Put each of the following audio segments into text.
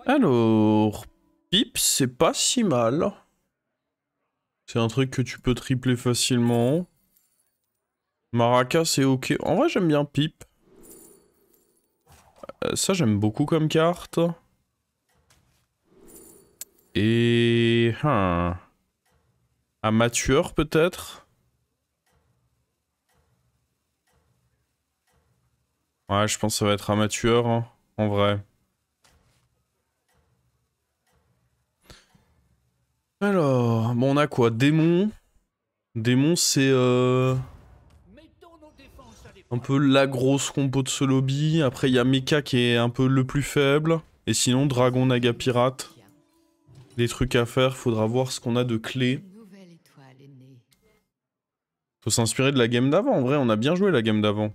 Alors, Pipe, c'est pas si mal. C'est un truc que tu peux tripler facilement. Maracas, c'est ok. En vrai, j'aime bien Pipe. Ça, j'aime beaucoup comme carte. Et... Amateur, peut-être? Ouais, je pense que ça va être amateur, hein, en vrai. Alors, bon, on a quoi? Démon. Démon, c'est un peu la grosse compo de ce lobby. Après, il y a Mecha qui est un peu le plus faible. Et sinon, Dragon, Naga, Pirate. Des trucs à faire, faudra voir ce qu'on a de clés. Faut s'inspirer de la game d'avant, en vrai, on a bien joué la game d'avant.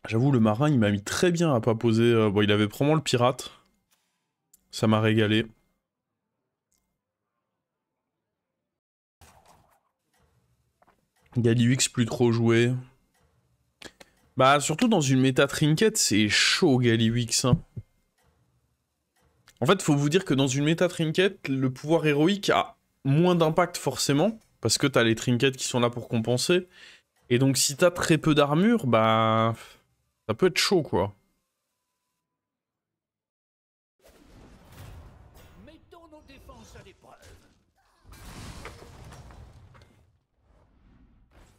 J'avoue, le marin, il m'a mis très bien à pas poser... bon, il avait probablement le pirate. Ça m'a régalé. Galliwix plus trop joué. Bah, surtout dans une méta trinket, c'est chaud, Galliwix. Hein. En fait, faut vous dire que dans une méta trinket, le pouvoir héroïque a moins d'impact forcément, parce que t'as les trinkets qui sont là pour compenser. Et donc, si t'as très peu d'armure, bah... ça peut être chaud, quoi.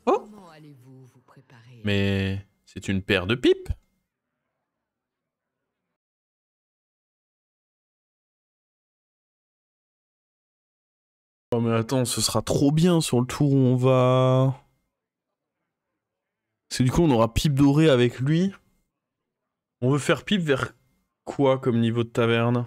Oh! Mais... c'est une paire de pipes. Oh mais attends, ce sera trop bien sur le tour où on va... C'est du coup on aura Pipe doré avec lui. On veut faire Pipe vers quoi comme niveau de taverne?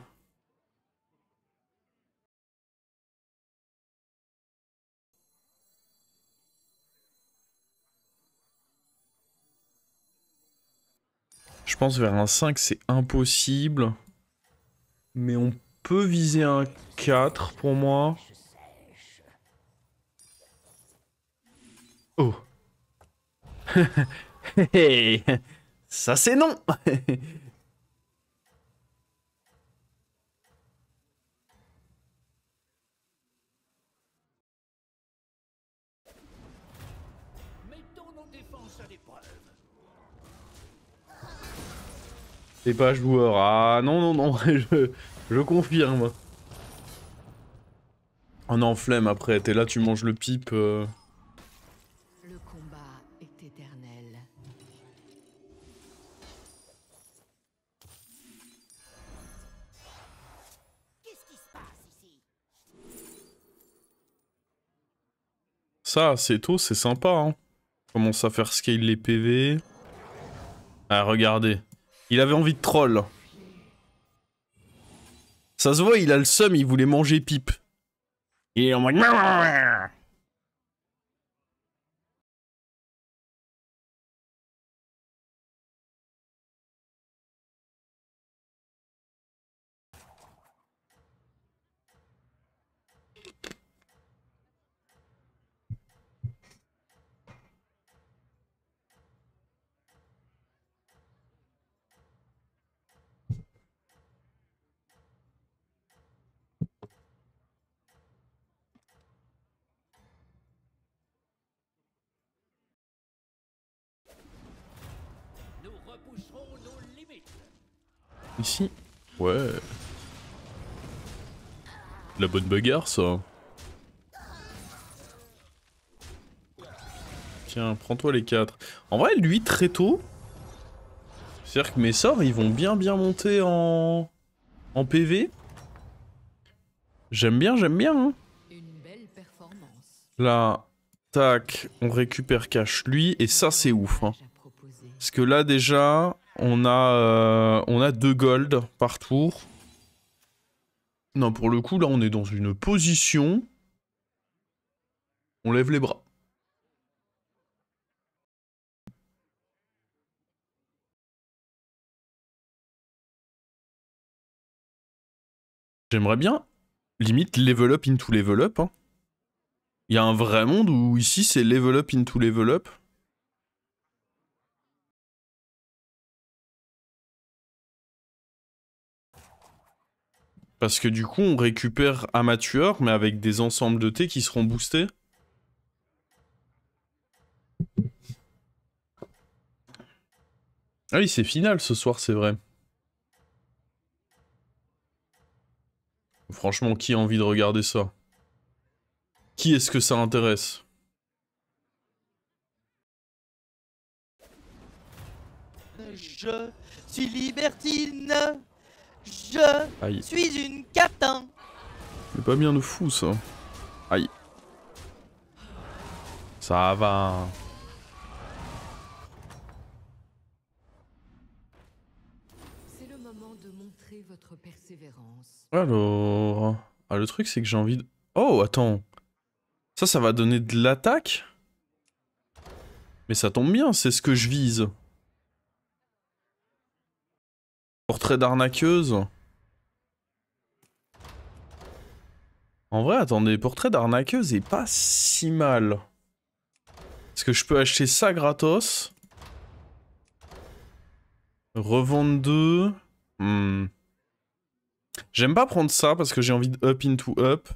Je pense vers un 5 c'est impossible. Mais on peut viser un 4 pour moi. Oh. Ça c'est non. C'est pas joueur. Ah non, non, non, je confirme. Oh non, flemme après, t'es là, tu manges le pipe. Le combat est éternel. Qu'est-ce qui se passe ici? Ça, c'est tôt, c'est sympa, hein. Commence à faire scale les PV. Ah, regardez. Il avait envie de troll. Ça se voit, il a le seum, il voulait manger Pipe. Il est en mode... Ici. Ouais. La bonne bagarre, ça. Tiens, prends-toi les 4. En vrai, lui, très tôt... C'est-à-dire que mes sorts, ils vont bien monter en PV. J'aime bien, hein. Une belle performance. Là, tac, on récupère cash lui, et ça, c'est ouf, hein. Parce que là, déjà, on a 2 gold par tour. Non, pour le coup, là, on est dans une position... On lève les bras. J'aimerais bien, limite, level up into level up, hein. Il y a un vrai monde où ici c'est level up into level up. Parce que du coup on récupère amateur mais avec des ensembles de thé qui seront boostés. Ah oui c'est final ce soir c'est vrai. Franchement qui a envie de regarder ça? Qui est-ce que ça intéresse? Je suis libertine. Je Aïe. suis une catin. C'est pas bien de fou ça. Aïe. Ça va. C'est le moment de montrer votre persévérance. Alors... Ah le truc c'est que j'ai envie de... Oh attends. Ça va donner de l'attaque? Mais ça tombe bien, c'est ce que je vise. Portrait d'arnaqueuse. En vrai, attendez, portrait d'arnaqueuse est pas si mal. Est-ce que je peux acheter ça gratos? Revendre 2. J'aime pas prendre ça parce que j'ai envie de up into up.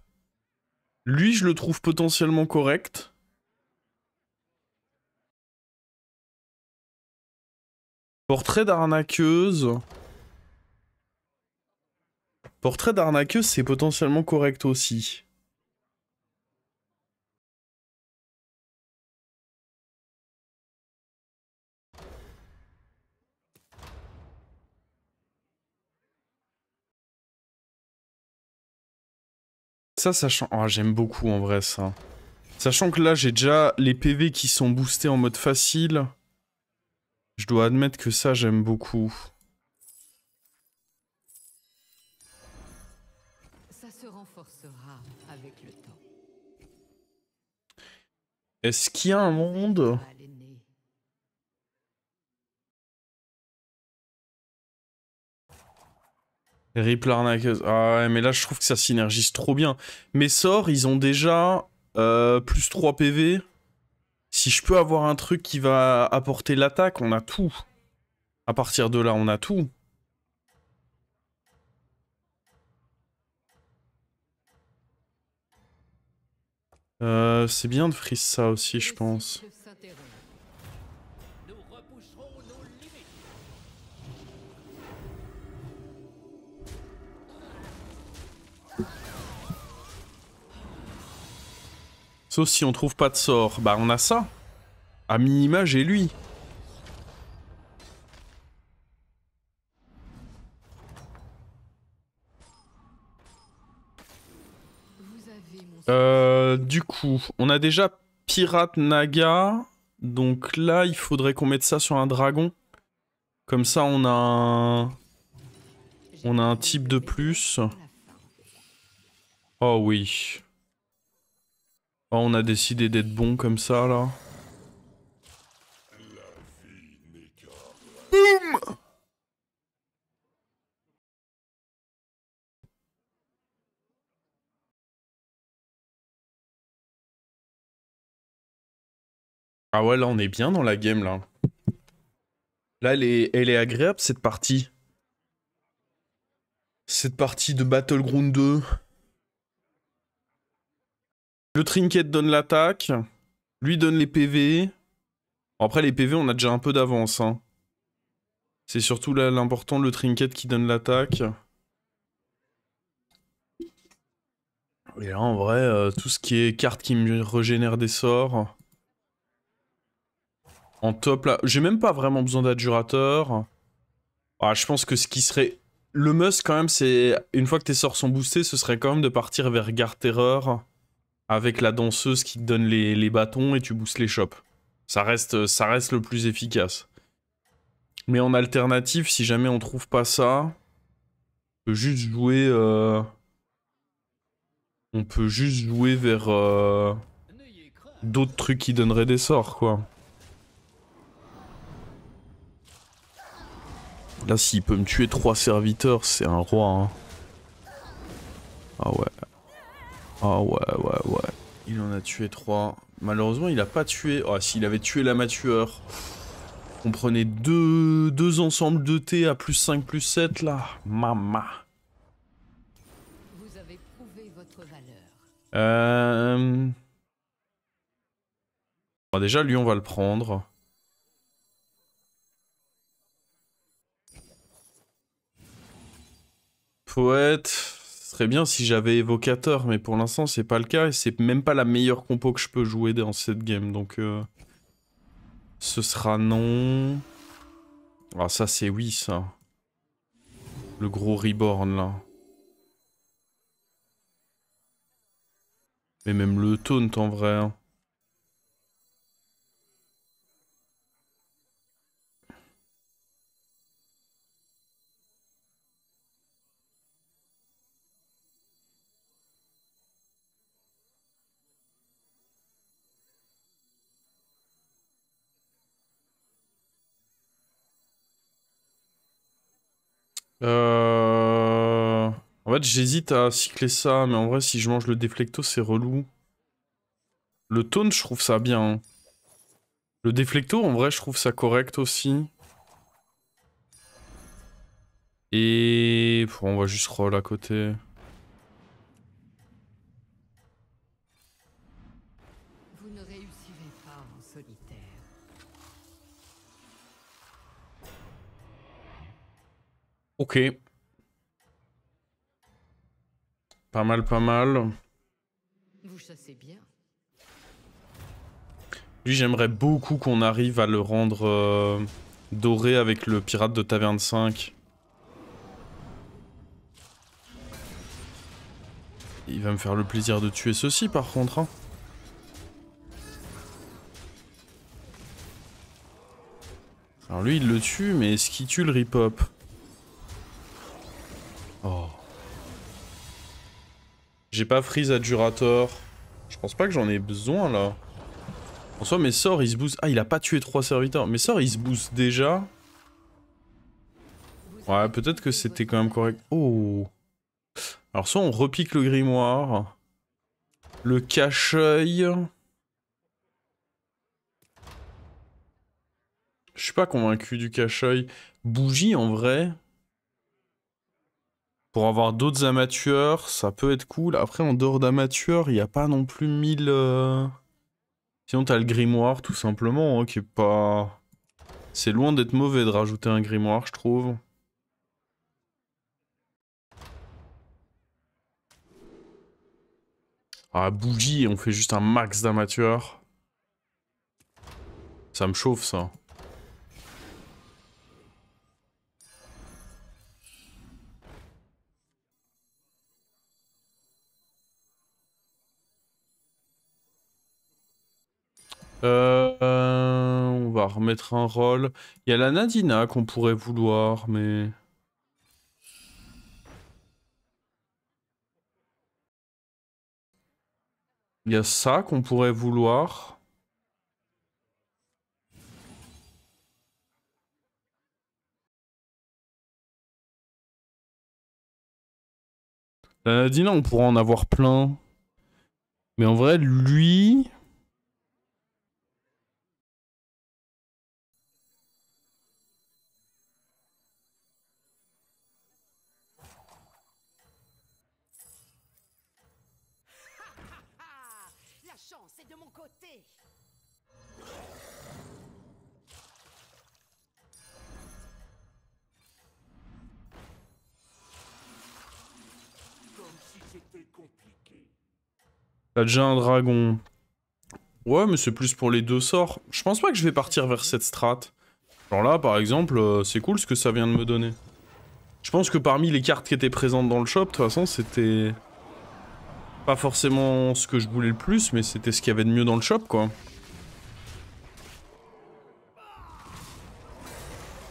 Lui, je le trouve potentiellement correct. Portrait d'arnaqueuse. Portrait d'arnaqueuse, c'est potentiellement correct aussi. Ça, sachant... Ah, j'aime beaucoup en vrai ça. Sachant que là, j'ai déjà les PV qui sont boostés en mode facile. Je dois admettre que ça, j'aime beaucoup. Ça se renforcera avec le temps. Est-ce qu'il y a un monde? Ah, l'aîné. Rip l'arnaqueuse. Ah ouais, mais là, je trouve que ça synergise trop bien. Mes sorts, ils ont déjà plus 3 PV. Si je peux avoir un truc qui va apporter l'attaque, on a tout. À partir de là, on a tout. C'est bien de freeze ça aussi, je pense. Le cycle s'interrompt. Nous repousserons nos limites. Sauf si on trouve pas de sort. Bah, on a ça. À minima, j'ai lui. Vous avez mon Du coup, on a déjà Pirate Naga. Donc là, il faudrait qu'on mette ça sur un dragon. Comme ça, on a un... On a un type de plus. Oh oui. Oh, on a décidé d'être bon comme ça, là. Boum! Ah ouais, là, on est bien dans la game, là. Là, elle est agréable, cette partie. Cette partie de Battleground 2. Le trinket donne l'attaque. Lui donne les PV. Bon, après, les PV, on a déjà un peu d'avance, hein. C'est surtout là l'important, le trinket qui donne l'attaque. Et là, en vrai, tout ce qui est carte qui me régénère des sorts. En top, là, j'ai même pas vraiment besoin d'adjurateur. Ah, je pense que ce qui serait... Le must, quand même, c'est... Une fois que tes sorts sont boostés, ce serait quand même de partir vers Garde Terreur. Avec la danseuse qui te donne les bâtons et tu boostes les shops. Ça reste le plus efficace. Mais en alternative, si jamais on trouve pas ça... On peut juste jouer... On peut juste jouer vers... d'autres trucs qui donneraient des sorts, quoi. Là, s'il peut me tuer 3 serviteurs, c'est un roi, hein. Ah ouais. Ah ouais. Il en a tué 3. Malheureusement, il a pas tué... Oh, s'il avait tué la tueur. On prenait deux ensembles de thé à plus 5, plus 7, là. Mama. Vous avez prouvé votre valeur. Bon, déjà, lui, on va le prendre. Poète... Ce serait bien si j'avais évocateur, mais pour l'instant, c'est pas le cas. Et c'est même pas la meilleure compo que je peux jouer dans cette game, donc... Ce sera non... Ah, ça, c'est oui, ça. Le gros reborn, là. Mais même le taunt, en vrai. Hein. En fait, j'hésite à cycler ça, mais en vrai, si je mange le déflecto, c'est relou. Le taunt, je trouve ça bien. Hein. Le déflecto, en vrai, je trouve ça correct aussi. Et... Bon, on va juste roll à côté. Vous ne réussirez pas en solitaire. Ok. Pas mal, pas mal. Vous chassez bien. Lui, j'aimerais beaucoup qu'on arrive à le rendre doré avec le pirate de taverne 5. Il va me faire le plaisir de tuer ceci, par contre. Hein. Alors lui, il le tue, mais est-ce qu'il tue le rip-hop? Oh. J'ai pas freeze Adjurator. Je pense pas que j'en ai besoin, là. En soi, mes sorts, ils se boostent... Ah, il a pas tué 3 serviteurs. Mes sorts, ils se boostent déjà. Ouais, peut-être que c'était quand même correct. Oh. Alors, soit on repique le grimoire. Le cache-œil. Je suis pas convaincu du cache-œil. Bougie, en vrai. Pour avoir d'autres amateurs, ça peut être cool. Après, en dehors d'amateurs, il n'y a pas non plus 1000... Sinon, t'as le grimoire, tout simplement, hein, qui est pas... C'est loin d'être mauvais de rajouter un grimoire, je trouve. Ah, bougie, on fait juste un max d'amateurs. Ça me chauffe, ça. On va remettre un rôle. Il y a la Nadina qu'on pourrait vouloir, mais... Il y a ça qu'on pourrait vouloir. La Nadina, on pourra en avoir plein. Mais en vrai, lui... La chance est de mon côté. Comme si c'était compliqué. T'as déjà un dragon. Ouais, mais c'est plus pour les 2 sorts. Je pense pas que je vais partir vers cette strat. Genre là, par exemple, c'est cool ce que ça vient de me donner. Je pense que parmi les cartes qui étaient présentes dans le shop, de toute façon, c'était... Pas forcément ce que je voulais le plus, mais c'était ce qu'il y avait de mieux dans le shop, quoi.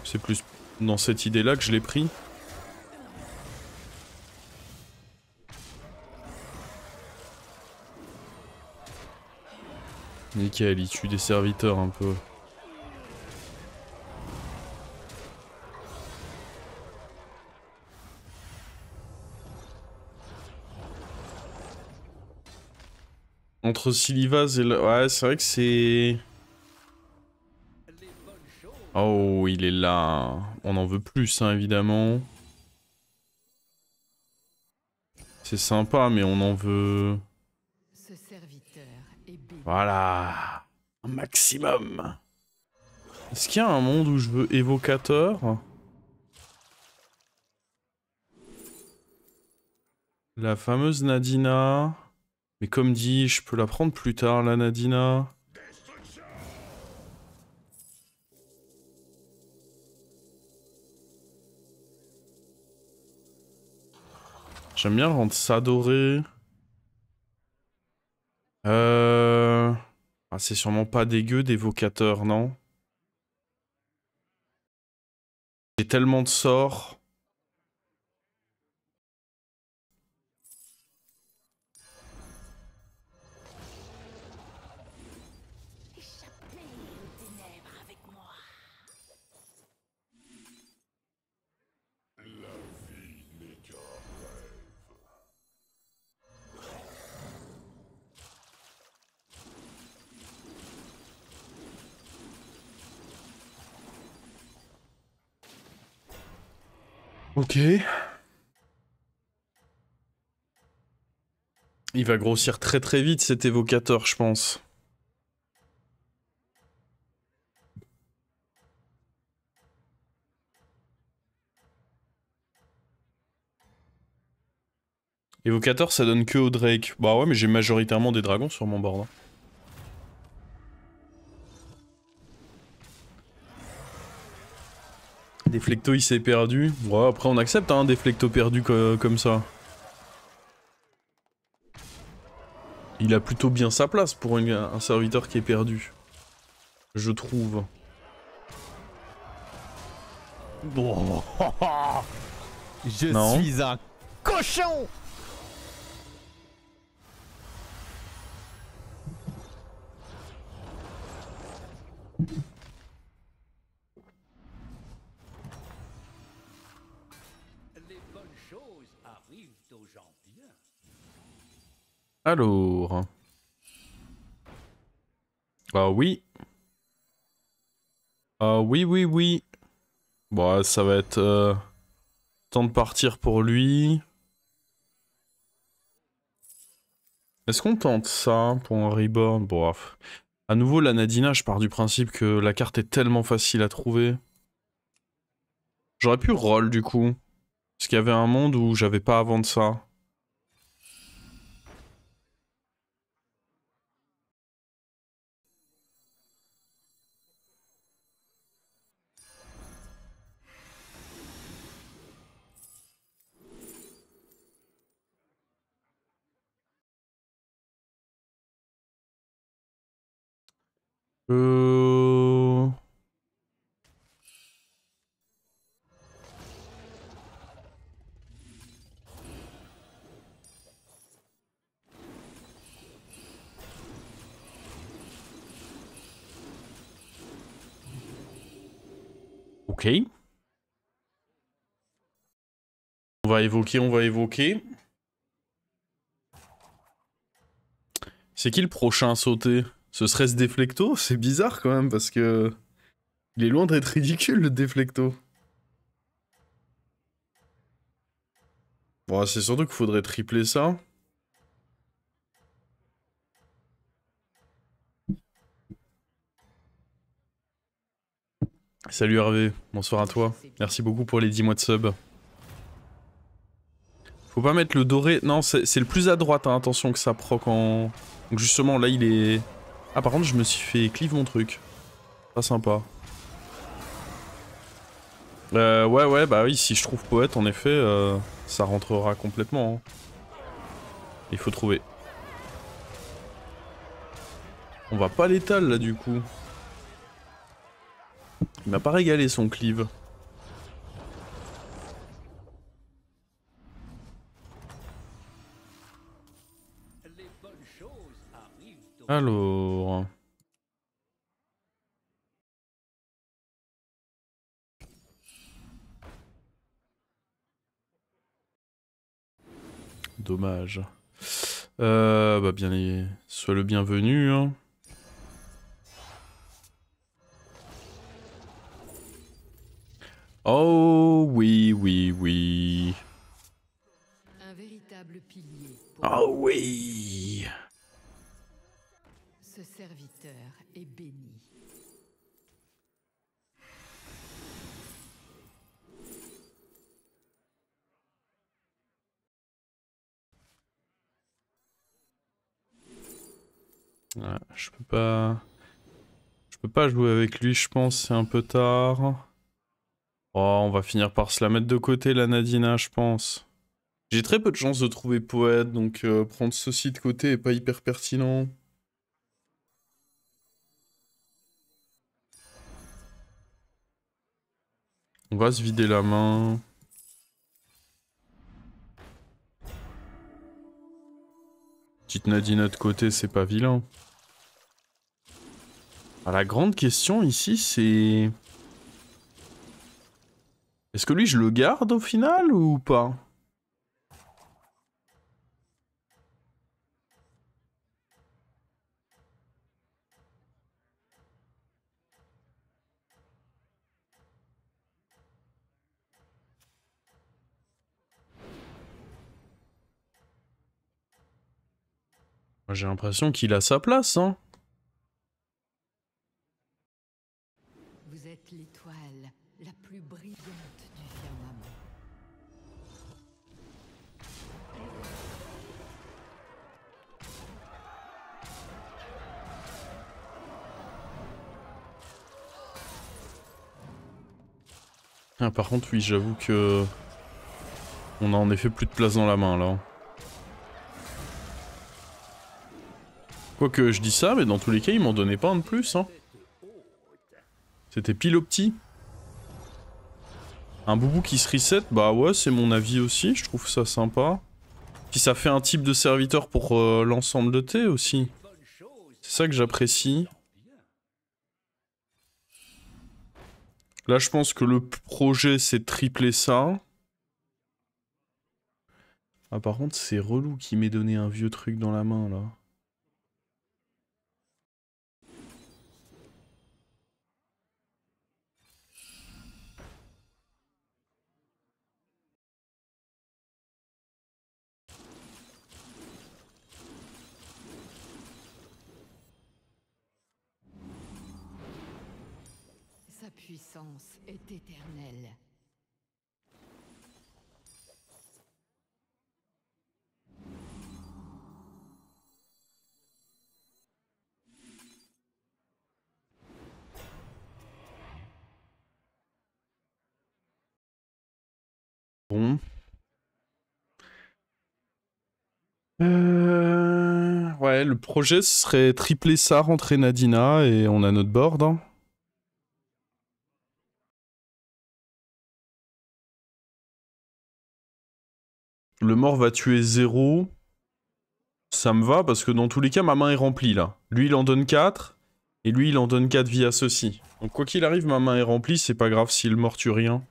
C'est plus dans cette idée-là que je l'ai pris. Nickel, il tue des serviteurs un peu. Entre Silivaz et... Ouais, c'est vrai que c'est... Oh, il est là. On en veut plus, hein, évidemment. C'est sympa, mais on en veut... Ce serviteur est béni. Voilà. Un maximum. Est-ce qu'il y a un monde où je veux évocateur? La fameuse Nadina. Mais comme dit, je peux la prendre plus tard, la Nadina. J'aime bien rendre ça doré. Ah, c'est sûrement pas dégueu d'évocateur, non? J'ai tellement de sorts. Échappez aux ténèbres avec moi. Ok. Il va grossir très très vite cet évocateur, je pense. Évocateur, ça donne que au Drake. Bah ouais, mais j'ai majoritairement des dragons sur mon board. Hein. Déflecto, il s'est perdu. Ouais, après on accepte, hein, Déflecto perdu comme ça. Il a plutôt bien sa place pour un serviteur qui est perdu. Je trouve. Bon. Je Non. suis un cochon. Les bonnes choses arrivent aux gens bien. Alors. Ah oui. Ah oui, oui, oui. Bon, ça va être... temps de partir pour lui. Est-ce qu'on tente ça pour un reborn? Bon, à nouveau, la Nadina, je pars du principe que la carte est tellement facile à trouver. J'aurais pu roll du coup. Parce qu'il y avait un monde où j'avais pas à vendre ça. Euh... Ok. On va évoquer, on va évoquer. C'est qui le prochain à sauter? Ce serait ce Déflecto? C'est bizarre quand même parce que... Il est loin d'être ridicule le Déflecto. Bon, c'est surtout qu'il faudrait tripler ça. Salut Hervé, bonsoir à toi. Merci beaucoup pour les 10 mois de sub. Faut pas mettre le doré... Non, c'est le plus à droite, hein. Attention que ça proc en... Donc justement, là, il est... Ah, par contre, je me suis fait cleave mon truc. Pas sympa. Ouais, bah oui, si je trouve poète, en effet, ça rentrera complètement. Hein. Il faut trouver. On va pas l'étal, là, du coup. Il m'a pas régalé, son cleave. Les bonnes choses arrivent aux Alors... Dommage. Bah bien sois le bienvenu. Hein. Oh oui, oui, oui. Un véritable pilier pour Oh oui. ce serviteur est béni. Ouais, je peux pas... Je peux pas jouer avec lui, je pense, c'est un peu tard. Oh, on va finir par se la mettre de côté, la Nadina, je pense. J'ai très peu de chances de trouver poète, donc prendre ceci de côté est pas hyper pertinent. On va se vider la main. Petite Nadina de côté, c'est pas vilain. Ah, la grande question ici, c'est... Est-ce que lui, je le garde au final ou pas? Moi, j'ai l'impression qu'il a sa place, hein. Vous êtes l'étoile la plus brillante du firmament. Ah, par contre, oui, j'avoue que... On a en effet plus de place dans la main, là. Quoique, je dis ça, mais dans tous les cas, il m'en donnait pas un de plus, hein. C'était pile au petit. Un boubou qui se reset, bah ouais, c'est mon avis aussi, je trouve ça sympa. Puis ça fait un type de serviteur pour l'ensemble de T aussi. C'est ça que j'apprécie. Là, je pense que le projet, c'est de tripler ça. Ah, par contre, c'est relou qui m'ait donné un vieux truc dans la main, là. Sa puissance est éternelle. Bon. Ouais, le projet ce serait tripler ça, rentrer Nadina, et on a notre board. Hein. Le mort va tuer 0. Ça me va, parce que dans tous les cas, ma main est remplie, là. Lui, il en donne 4, et lui, il en donne 4 via ceci. Donc quoi qu'il arrive, ma main est remplie, c'est pas grave si le mort tue rien.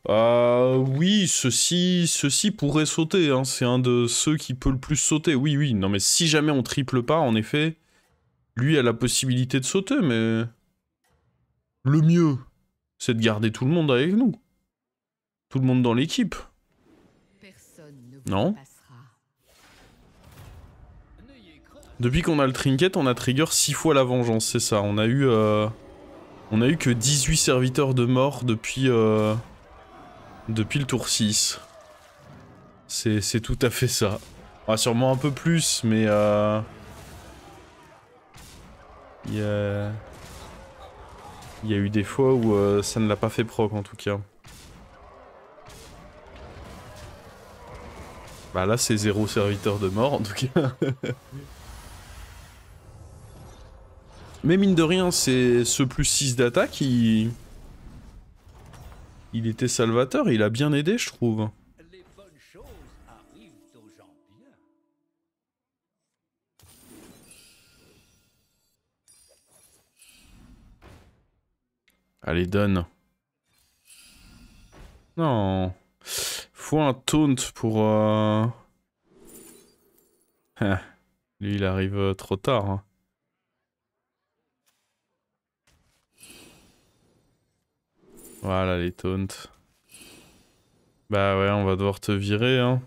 Oui, ceci pourrait sauter, hein. C'est un de ceux qui peut le plus sauter. Oui, oui, non mais si jamais on triple pas, en effet, lui a la possibilité de sauter, mais... Le mieux, c'est de garder tout le monde avec nous. Tout le monde dans l'équipe. Personne ne vous Non. dépassera. Depuis qu'on a le trinket, on a trigger 6 fois la vengeance, c'est ça. On a eu que 18 serviteurs de mort depuis le tour 6. C'est tout à fait ça. Ah, sûrement un peu plus, mais il y a eu des fois où ça ne l'a pas fait proc en tout cas. Bah là c'est 0 serviteur de mort en tout cas. Mais mine de rien, c'est ce plus 6 d'attaque, il était salvateur, il a bien aidé je trouve. Les bonnes choses arrivent aux gens bien. Allez, donne. Non. Faut un taunt pour... Lui, il arrive trop tard. Hein. Voilà, les taunts. Bah ouais, on va devoir te virer, hein.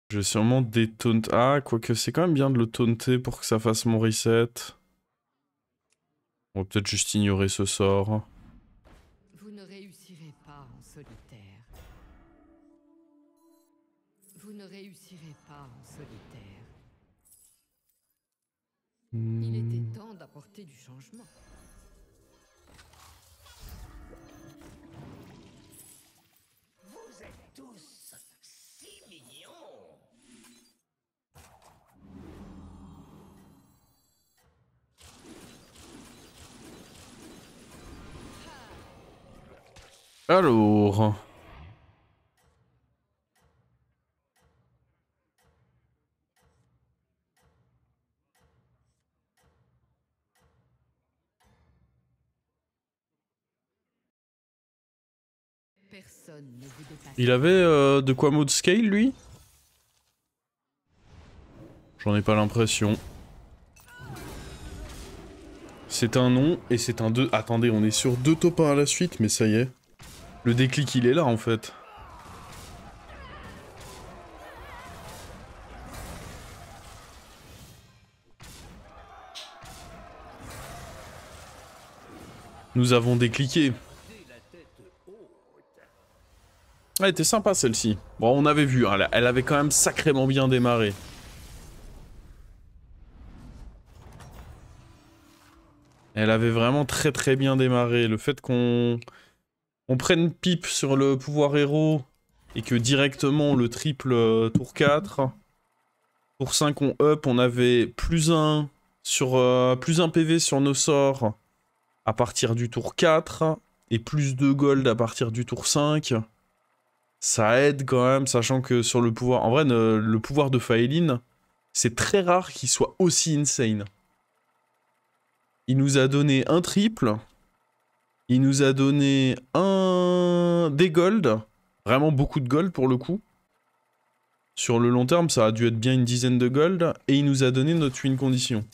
Je vais sûrement détaunter... Ah, quoique c'est quand même bien de le taunter pour que ça fasse mon reset. On va peut-être juste ignorer ce sort. Vous ne réussirez pas en solitaire. Vous ne réussirez pas en solitaire. Il était temps d'apporter du changement. Vous êtes tous si mignons. Alors... Personne ne vous dépasse. Il avait de quoi mode scale, lui? J'en ai pas l'impression. C'est un non et c'est un 2. Attendez, on est sur 2 top 1 à la suite, mais ça y est. Le déclic, il est là, en fait. Nous avons décliqué. Elle était sympa celle-ci. Bon, on avait vu, hein, elle avait quand même sacrément bien démarré. Elle avait vraiment très très bien démarré. Le fait qu'on prenne pipe sur le pouvoir héros et que directement on le triple tour 4. Tour 5 on up, on avait plus 1 PV sur nos sorts à partir du tour 4 et plus 2 gold à partir du tour 5. Ça aide quand même, sachant que sur le pouvoir... En vrai, le pouvoir de Faeline, c'est très rare qu'il soit aussi insane. Il nous a donné un triple. Il nous a donné des gold. Vraiment beaucoup de gold pour le coup. Sur le long terme, ça a dû être bien une dizaine de gold. Et il nous a donné notre win condition.